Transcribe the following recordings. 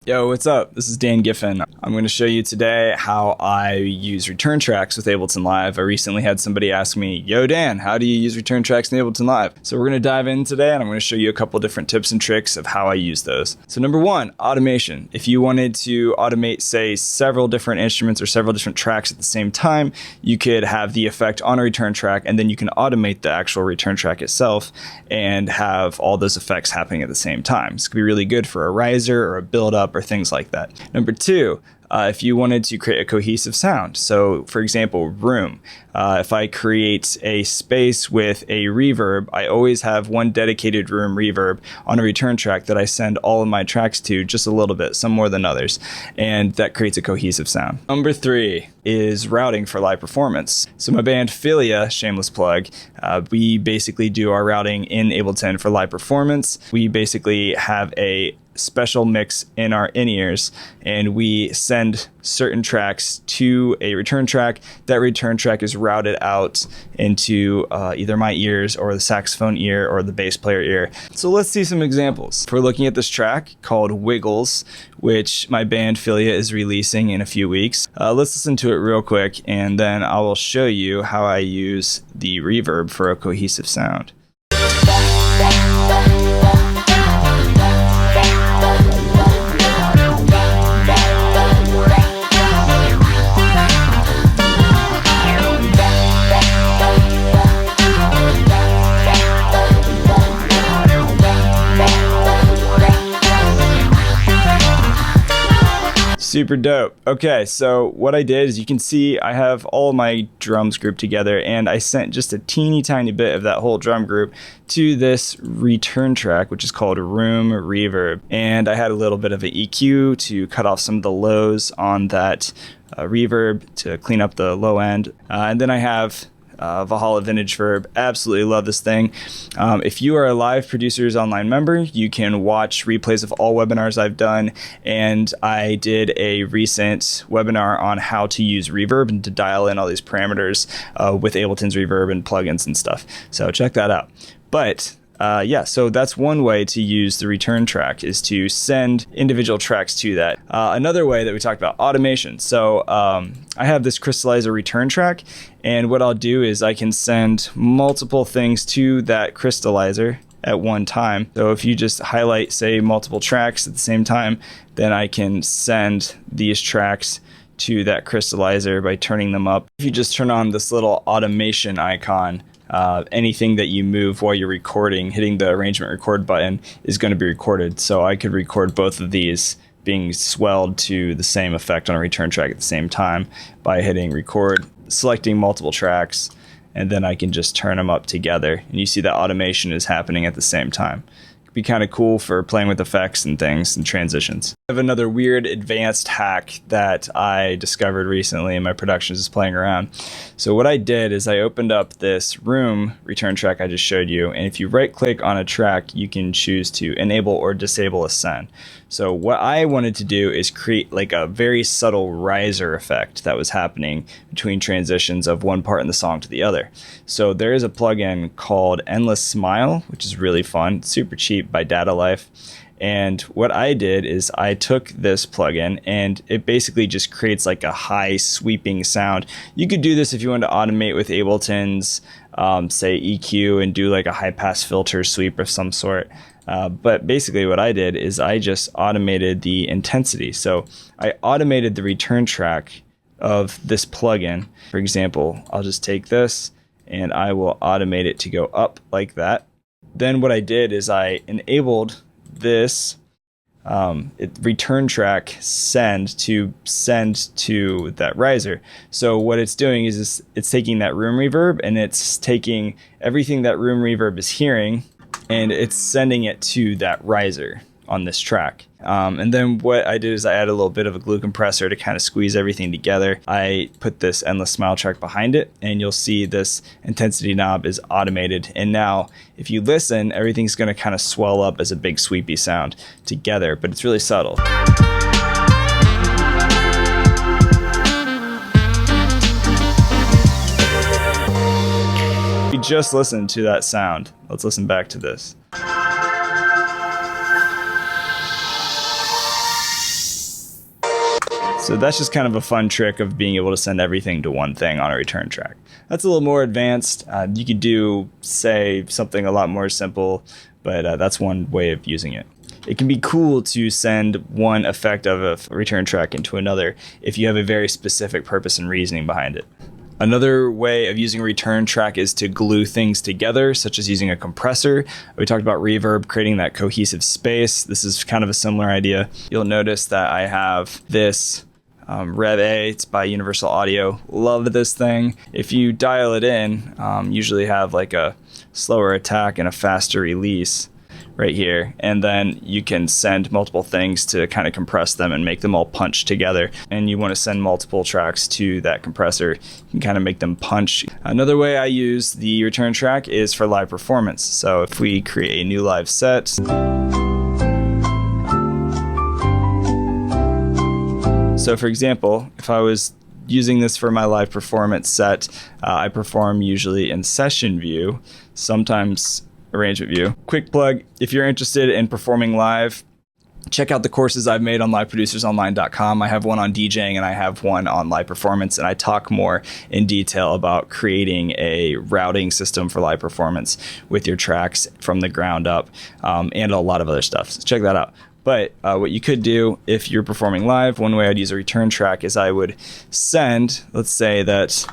Yo, what's up? This is Dan Giffin. I'm going to show you today how I use return tracks with Ableton Live. I recently had somebody ask me, yo Dan, how do you use return tracks in Ableton Live? So we're going to dive in today and I'm going to show you a couple different tips and tricks of how I use those. So number one, automation. If you wanted to automate, say, several different instruments or several different tracks at the same time, you could have the effect on a return track and then you can automate the actual return track itself and have all those effects happening at the same time. This could be really good for a riser or a build up or things like that. Number two, if you wanted to create a cohesive sound. So for example, room. If I create a space with a reverb, I always have one dedicated room reverb on a return track that I send all of my tracks to just a little bit, some more than others. And that creates a cohesive sound. Number three is routing for live performance. So my band Philia, shameless plug, we basically do our routing in Ableton for live performance. We basically have a special mix in our in-ears and we send certain tracks to a return track. That return track is routed out into either my ears or the saxophone ear or the bass player ear. So let's see some examples. We're looking at this track called Wiggles, which my band Philia is releasing in a few weeks. Let's listen to it real quick and then I will show you how I use the reverb for a cohesive sound. Super dope. Okay, so what I did is you can see I have all my drums grouped together and I sent just a teeny tiny bit of that whole drum group to this return track, which is called Room Reverb. And I had a little bit of an EQ to cut off some of the lows on that reverb to clean up the low end. And then I have Valhalla Vintage Verb. Absolutely love this thing. If you are a Live Producers Online member, you can watch replays of all webinars I've done, and I did a recent webinar on how to use reverb and to dial in all these parameters with Ableton's reverb and plugins and stuff. So check that out. But yeah, so that's one way to use the return track is to send individual tracks to that. Another way that we talked about, automation. So I have this crystallizer return track, and what I'll do is I can send multiple things to that crystallizer at one time. So if you just highlight, say, multiple tracks at the same time, then I can send these tracks to that crystallizer by turning them up. If you just turn on this little automation icon, anything that you move while you're recording, hitting the arrangement record button is going to be recorded. So I could record both of these being swelled to the same effect on a return track at the same time by hitting record, selecting multiple tracks, and then I can just turn them up together. And you see that automation is happening at the same time. Be kind of cool for playing with effects and things and transitions. I have another weird advanced hack that I discovered recently in my productions just playing around. So what I did is I opened up this room return track I just showed you, and if you right click on a track you can choose to enable or disable a send. So what I wanted to do is create like a very subtle riser effect that was happening between transitions of one part in the song to the other. So there is a plugin called Endless Smile, which is really fun, super cheap, by Data Life. And what I did is I took this plugin and it basically just creates like a high sweeping sound. You could do this if you want to automate with Ableton's say EQ and do like a high pass filter sweep of some sort. But basically what I did is I just automated the intensity. So I automated the return track of this plugin. For example, I'll just take this and I will automate it to go up like that. Then what I did is I enabled this return track send to that riser. So what it's doing is it's taking that room reverb and it's taking everything that room reverb is hearing and it's sending it to that riser on this track. And then what I did is I added a little bit of a glue compressor to kind of squeeze everything together. I put this Endless Smile track behind it and you'll see this intensity knob is automated. And now if you listen, everything's going to kind of swell up as a big sweepy sound together, but it's really subtle. We just listened to that sound. Let's listen back to this. So that's just kind of a fun trick of being able to send everything to one thing on a return track. That's a little more advanced. You could do, say, something a lot more simple, but that's one way of using it. It can be cool to send one effect of a return track into another if you have a very specific purpose and reasoning behind it. Another way of using a return track is to glue things together, such as using a compressor. We talked about reverb, creating that cohesive space. This is kind of a similar idea. You'll notice that I have this Rev A, it's by Universal Audio. Love this thing. If you dial it in, usually have like a slower attack and a faster release right here, and then you can send multiple things to kind of compress them and make them all punch together. And you want to send multiple tracks to that compressor, you can kind of make them punch. Another way I use the return track is for live performance. So if we create a new live set, so for example, if I was using this for my live performance set, I perform usually in session view, sometimes arrangement view. Quick plug, if you're interested in performing live, check out the courses I've made on liveproducersonline.com. I have one on DJing and I have one on live performance, and I talk more in detail about creating a routing system for live performance with your tracks from the ground up, and a lot of other stuff. So check that out. But what you could do if you're performing live, one way I'd use a return track is I would send, let's say that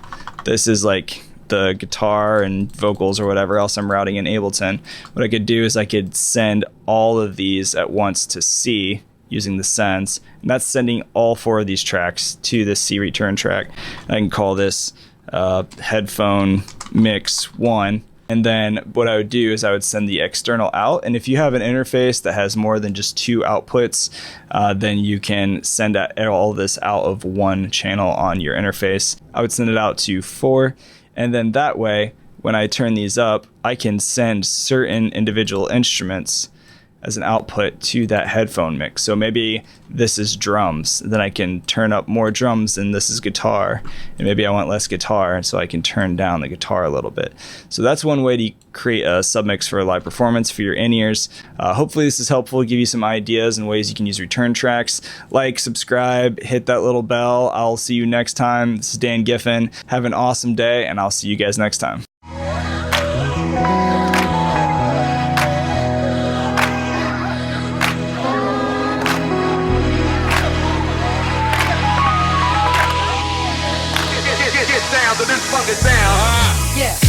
this is like the guitar and vocals or whatever else I'm routing in Ableton. What I could do is I could send all of these at once to C using the sends, and that's sending all 4 of these tracks to the C return track. I can call this headphone mix 1. And then what I would do is I would send the external out. And if you have an interface that has more than just 2 outputs, then you can send all this out of one channel on your interface. I would send it out to 4. And then that way, when I turn these up, I can send certain individual instruments as an output to that headphone mix. So maybe this is drums, then I can turn up more drums, and this is guitar, and maybe I want less guitar, so I can turn down the guitar a little bit. So that's one way to create a submix for a live performance for your in-ears. Hopefully this is helpful, give you some ideas and ways you can use return tracks. Like, subscribe, hit that little bell. I'll see you next time. This is Dan Giffin. Have an awesome day, and I'll see you guys next time. Down to this funky sound. Yeah.